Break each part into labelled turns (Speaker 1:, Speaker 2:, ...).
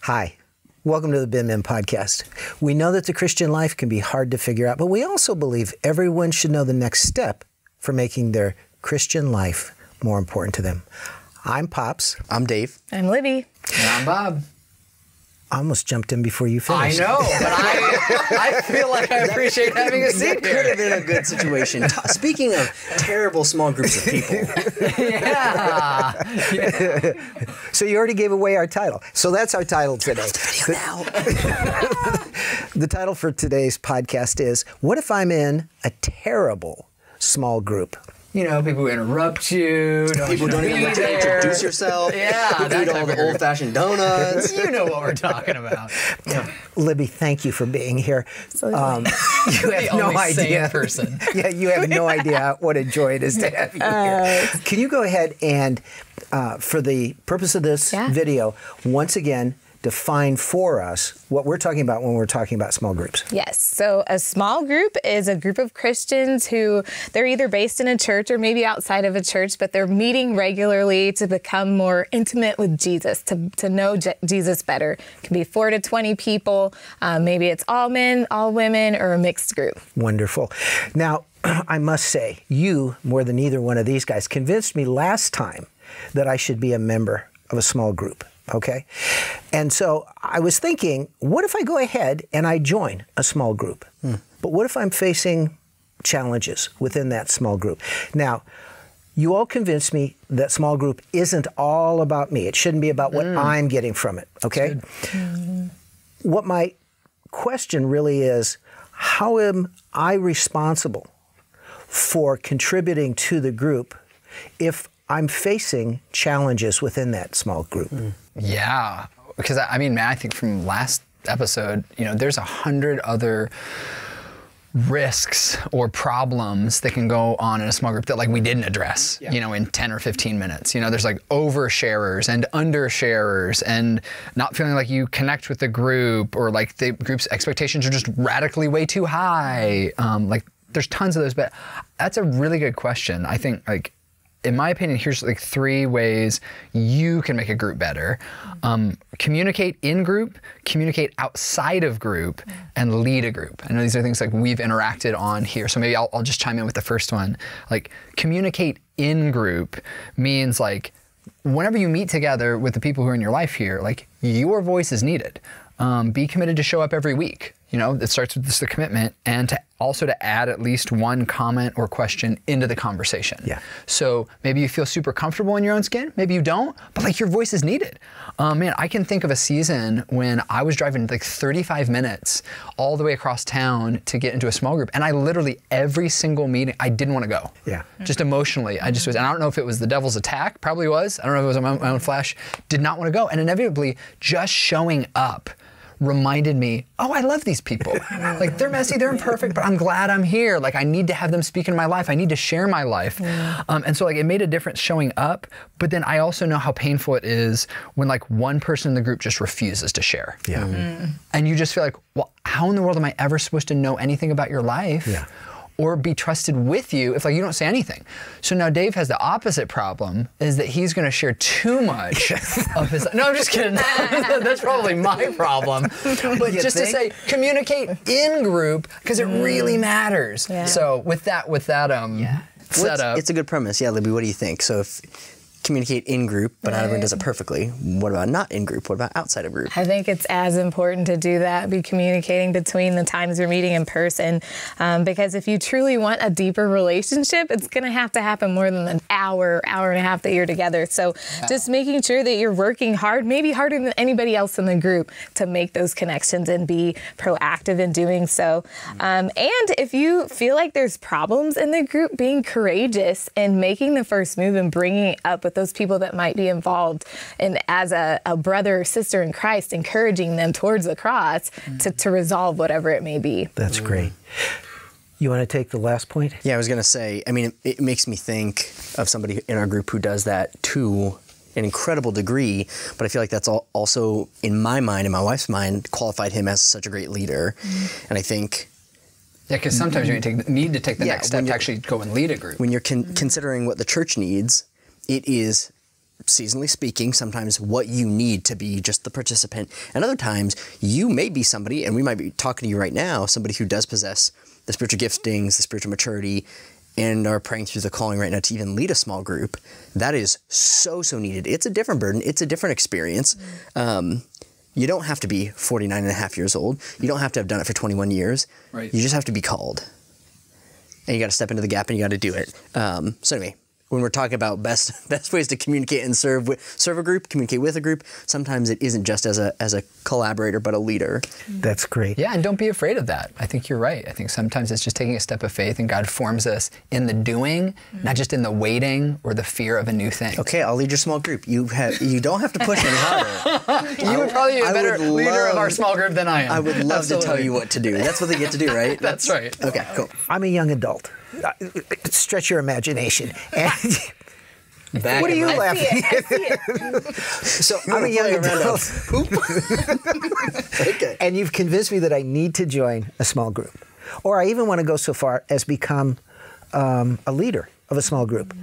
Speaker 1: Hi. Welcome to the Binmin Podcast. We know that the Christian life can be hard to figure out, but we also believe everyone should know the next step for making their Christian life more important to them. I'm Pops.
Speaker 2: I'm Dave.
Speaker 3: I'm Libby.
Speaker 4: And I'm Bob.
Speaker 1: I almost jumped in before you finished.
Speaker 4: I know, but I feel like I appreciate having a seat
Speaker 2: That could have been a good situation. Speaking of terrible small groups of people.
Speaker 4: Yeah.
Speaker 1: So you already gave away our title. So that's our title today. The title for today's podcast is, What If I'm in a Terrible Small Group?
Speaker 4: You know, people who interrupt you.
Speaker 2: People don't even let you introduce yourself.
Speaker 4: Yeah.
Speaker 2: Eat all the old-fashioned donuts.
Speaker 4: You know what we're talking about. Yeah.
Speaker 1: Libby, thank you for being here. You have
Speaker 4: The
Speaker 1: no
Speaker 4: only sane
Speaker 1: idea.
Speaker 4: person.
Speaker 1: Yeah, you have no idea what a joy it is to have you here. Can you go ahead and, for the purpose of this video, once again, define for us what we're talking about when we're talking about small groups?
Speaker 3: Yes. So a small group is a group of Christians who they're either based in a church or maybe outside of a church, but they're meeting regularly to become more intimate with Jesus, to know Jesus better. It can be 4 to 20 people. Maybe it's all men, all women, or a mixed group.
Speaker 1: Wonderful. Now, I must say, you, more than either one of these guys, convinced me last time that I should be a member of a small group. Okay? And so I was thinking, what if I go ahead and I join a small group? But what if I'm facing challenges within that small group? Now, you all convinced me that small group isn't all about me. It shouldn't be about what I'm getting from it. Okay? What my question really is, how am I responsible for contributing to the group if I'm facing challenges within that small group?
Speaker 4: Yeah, because I mean, man, I think from last episode, you know, there's 100 other risks or problems that can go on in a small group that like we didn't address, you know, in 10 or 15 minutes. You know, there's like oversharers and undersharers and not feeling like you connect with the group, or like the group's expectations are just radically way too high. Like there's tons of those, but that's a really good question. I think, like, in my opinion, here's like 3 ways you can make a group better. Communicate in group, communicate outside of group, and lead a group. I know these are things like we've interacted on here, so maybe I'll just chime in with the first one. Like, communicate in group means like whenever you meet together with the people who are in your life here, like your voice is needed. Be committed to show up every week. You know, it starts with just the commitment, and to also to add at least one comment or question into the conversation. Yeah. So maybe you feel super comfortable in your own skin, maybe you don't, but like your voice is needed. Man, I can think of a season when I was driving like 35 minutes all the way across town to get into a small group, and I literally every single meeting, I didn't want to go. Yeah. Just emotionally, I just was, and I don't know if it was the devil's attack, probably was. I don't know if it was my own flesh, did not want to go. And inevitably, just showing up reminded me, oh, I love these people. Like, they're messy, they're imperfect, but I'm glad I'm here. Like, I need to have them speak in my life. I need to share my life. And so, like, it made a difference showing up, but then I also know how painful it is when, like, one person in the group just refuses to share. Yeah. And you just feel like, well, how in the world am I ever supposed to know anything about your life? Yeah. Or be trusted with you if like you don't say anything. So now Dave has the opposite problem, is that he's gonna share too much of his, no, I'm just kidding. That's probably my problem. But just to say, communicate in group, because it really matters. Yeah. So with that setup.
Speaker 2: It's a good premise. Yeah, Libby, what do you think? So if communicate in group, but not everyone does it perfectly. What about not in group? What about outside of group?
Speaker 3: I think it's as important to do that, be communicating between the times you're meeting in person, because if you truly want a deeper relationship, it's going to happen more than an hour and a half that you're together. So just making sure that you're working hard, maybe harder than anybody else in the group, to make those connections and be proactive in doing so. And if you feel like there's problems in the group, being courageous and making the first move and bringing it up with those people that might be involved, and as a brother or sister in Christ, encouraging them towards the cross to resolve whatever it may be.
Speaker 1: That's great. You want to take the last point?
Speaker 2: Yeah, I was going to say, I mean, it makes me think of somebody in our group who does that to an incredible degree, but I feel like that's also, in my mind, in my wife's mind, qualified him as such a great leader. And I think...
Speaker 4: Yeah, because sometimes you need to take the next step to actually go and lead a group.
Speaker 2: When you're considering what the church needs, it is seasonally speaking, sometimes what you need to be just the participant. And other times you may be somebody, and we might be talking to you right now, somebody who does possess the spiritual giftings, the spiritual maturity, and are praying through the calling right now to even lead a small group. That is so needed. It's a different burden. It's a different experience. You don't have to be 49 and a half years old. You don't have to have done it for 21 years.
Speaker 4: Right.
Speaker 2: You just have to be called. And you got to step into the gap and you got to do it. So anyway, when we're talking about best ways to communicate and serve a group, communicate with a group, sometimes it isn't just as a collaborator, but a leader.
Speaker 1: That's great.
Speaker 4: Yeah, and don't be afraid of that. I think you're right. I think sometimes it's just taking a step of faith, and God forms us in the doing, not just in the waiting or the fear of a new thing.
Speaker 2: Okay, I'll lead your small group. You don't have to push any harder.
Speaker 4: You would probably be a better leader of our small group than I am.
Speaker 2: I would love to tell you what to do. That's what they get to do, right?
Speaker 4: That's right.
Speaker 2: Okay, cool.
Speaker 1: I'm a young adult. Stretch your imagination. And what are you laughing at? So I'm a young adult.
Speaker 2: Okay.
Speaker 1: And you've convinced me that I need to join a small group. Or I even want to go so far as become a leader of a small group.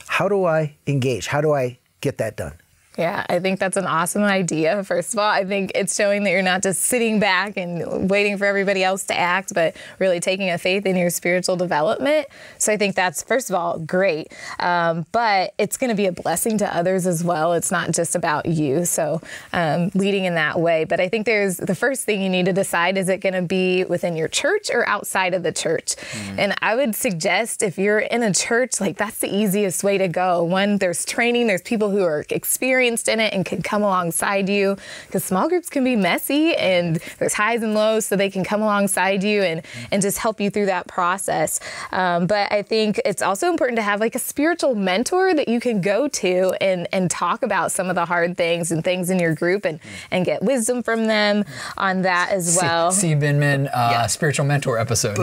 Speaker 1: How do I engage? How do I get that done?
Speaker 3: Yeah, I think that's an awesome idea. First of all, I think it's showing that you're not just sitting back and waiting for everybody else to act, but really taking a faith in your spiritual development. So I think that's, first of all, great. But it's going to be a blessing to others as well. It's not just about you. So leading in that way. But I think the first thing you need to decide, is it going to be within your church or outside of the church? And I would suggest if you're in a church, like that's the easiest way to go. One, there's training, there's people who are experienced in it and can come alongside you, because small groups can be messy and there's highs and lows, so they can come alongside you and just help you through that process. But I think it's also important to have like a spiritual mentor that you can go to and talk about some of the hard things and things in your group and get wisdom from them on that as well.
Speaker 4: See Binmin spiritual mentor episode.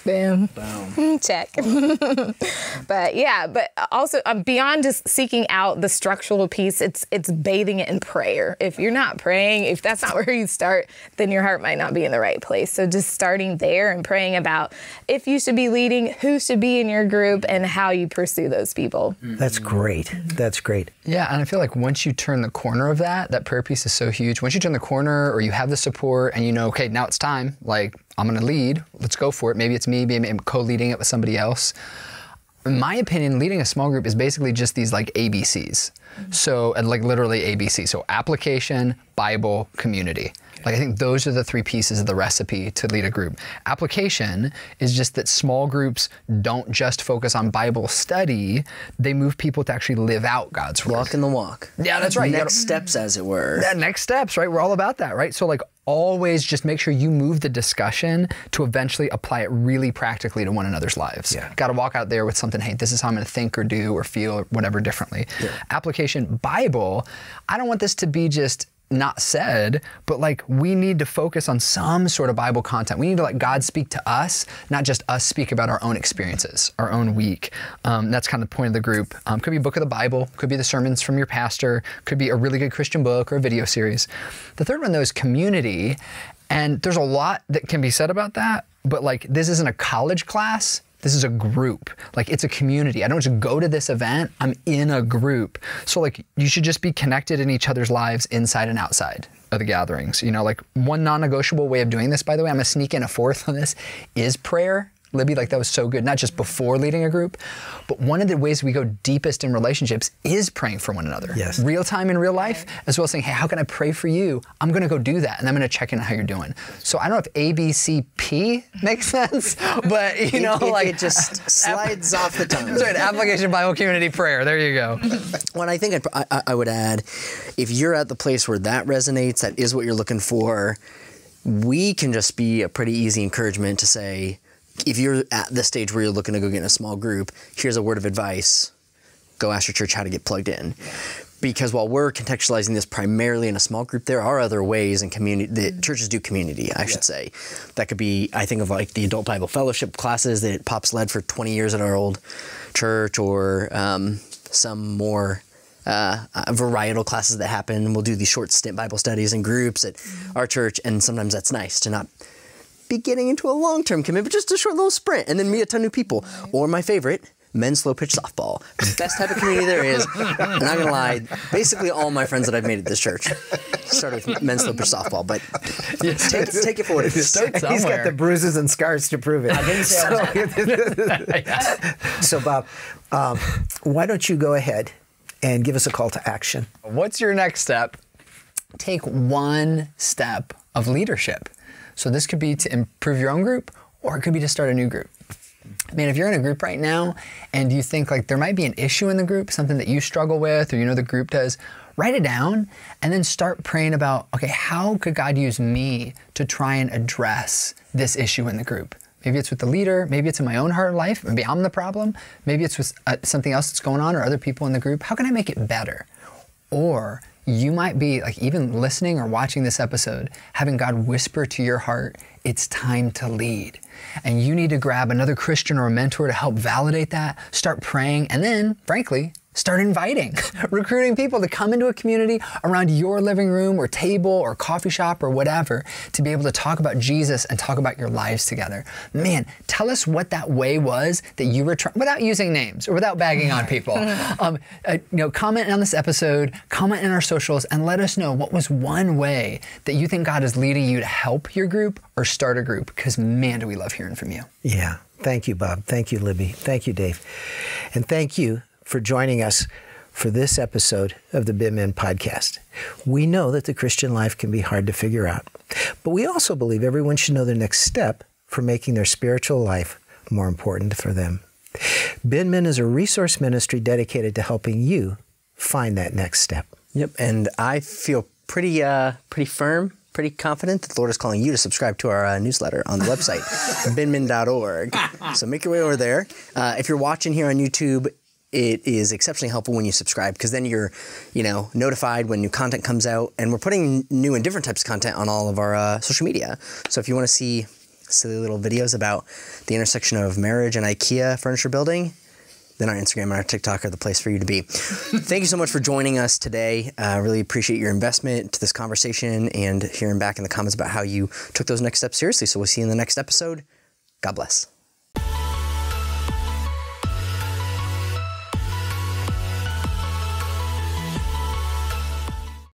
Speaker 3: Boom. Check. But also beyond just seeking out the structural piece, it's bathing it in prayer. If you're not praying, if that's not where you start, then your heart might not be in the right place. So just starting there and praying about if you should be leading, who should be in your group, and how you pursue those people.
Speaker 1: That's great. That's great.
Speaker 4: Yeah, and I feel like once you turn the corner of that prayer piece is so huge. Once you turn the corner, or you have the support and you know, okay, now it's time, like I'm going to lead, let's go for it. Maybe it's me, maybe I'm co-leading it with somebody else. In my opinion, leading a small group is basically just these like ABCs. So, and like literally ABC. So application, Bible, community. Like I think those are the three pieces of the recipe to lead a group. Application is just that small groups don't just focus on Bible study, they move people to actually live out God's word.
Speaker 2: Walk in the walk.
Speaker 4: Yeah, that's right.
Speaker 2: Next steps, as it were.
Speaker 4: Yeah, next steps, right? We're all about that, right? So like always just make sure you move the discussion to eventually apply it really practically to one another's lives.
Speaker 1: Yeah.
Speaker 4: Got to walk out there with something, hey, this is how I'm going to think or do or feel or whatever differently. Yeah. Application, Bible, I don't want this to be just not said, but like we need to focus on some sort of Bible content. We need to let God speak to us, not just us speak about our own experiences, our own week. That's kind of the point of the group. Could be a book of the Bible, could be the sermons from your pastor, could be a really good Christian book or a video series. The third one though is community, and there's a lot that can be said about that, but like this isn't a college class. This is a group. Like it's a community. I don't just go to this event, I'm in a group. So like you should just be connected in each other's lives inside and outside of the gatherings. You know, like one non-negotiable way of doing this, by the way, I'm gonna sneak in a fourth on this, is prayer. Libby, like that was so good, not just before leading a group, but one of the ways we go deepest in relationships is praying for one another.
Speaker 1: Yes.
Speaker 4: Real time in real life, as well as saying, hey, how can I pray for you? I'm gonna go do that, and I'm gonna check in on how you're doing. So I don't know if ABCP makes sense, but you know, like
Speaker 2: it just slides off the tongue.
Speaker 4: That's right, application, Bible, community, prayer, there you go.
Speaker 2: Well, I think I would add, if you're at the place where that resonates, that is what you're looking for, we can just be a pretty easy encouragement to say, if you're at the stage where you're looking to go get in a small group, here's a word of advice. Go ask your church how to get plugged in. Because while we're contextualizing this primarily in a small group, there are other ways in community, that churches do community, I should say. That could be, I think of like the adult Bible fellowship classes that Pop's led for 20 years at our old church, or some more varietal classes that happen. We'll do these short stint Bible studies in groups at our church, and sometimes that's nice to not be getting into a long-term commitment, just a short little sprint, and then meet a ton of new people. Or my favorite, men's slow pitch softball. Best type of community there is. I'm not gonna lie, basically all my friends that I've made at this church started with men's slow pitch softball, but take it for what it is.
Speaker 1: He's got the bruises and scars to prove it.
Speaker 2: I didn't say
Speaker 1: So Bob, why don't you go ahead and give us a call to action?
Speaker 4: What's your next step? Take one step of leadership. So this could be to improve your own group, or it could be to start a new group. Man, if you're in a group right now and you think like there might be an issue in the group, something that you struggle with, or you know the group does, write it down and then start praying about, okay, how could God use me to try and address this issue in the group? Maybe it's with the leader, maybe it's in my own heart and life, maybe I'm the problem, maybe it's with something else that's going on or other people in the group. How can I make it better? Or you might be like even listening or watching this episode, having God whisper to your heart, it's time to lead. And you need to grab another Christian or a mentor to help validate that, start praying, and then, frankly, start inviting, recruiting people to come into a community around your living room or table or coffee shop or whatever to be able to talk about Jesus and talk about your lives together. Man, tell us what that way was that you were trying, without using names or without bagging on people. Comment on this episode, comment in our socials, and let us know what was one way that you think God is leading you to help your group or start a group, because man, do we love hearing from you.
Speaker 1: Yeah. Thank you, Bob. Thank you, Libby. Thank you, Dave. And thank you for joining us for this episode of the Binmin Podcast. We know that the Christian life can be hard to figure out, but we also believe everyone should know their next step for making their spiritual life more important for them. Binmin is a resource ministry dedicated to helping you find that next step.
Speaker 2: Yep, and I feel pretty firm, pretty confident that the Lord is calling you to subscribe to our newsletter on the website, binmin.org. So make your way over there. If you're watching here on YouTube, it is exceptionally helpful when you subscribe, because then you're, notified when new content comes out, and we're putting new and different types of content on all of our social media. So if you want to see silly little videos about the intersection of marriage and IKEA furniture building, then our Instagram and our TikTok are the place for you to be. Thank you so much for joining us today. I really appreciate your investment to this conversation and hearing back in the comments about how you took those next steps seriously. So we'll see you in the next episode. God bless.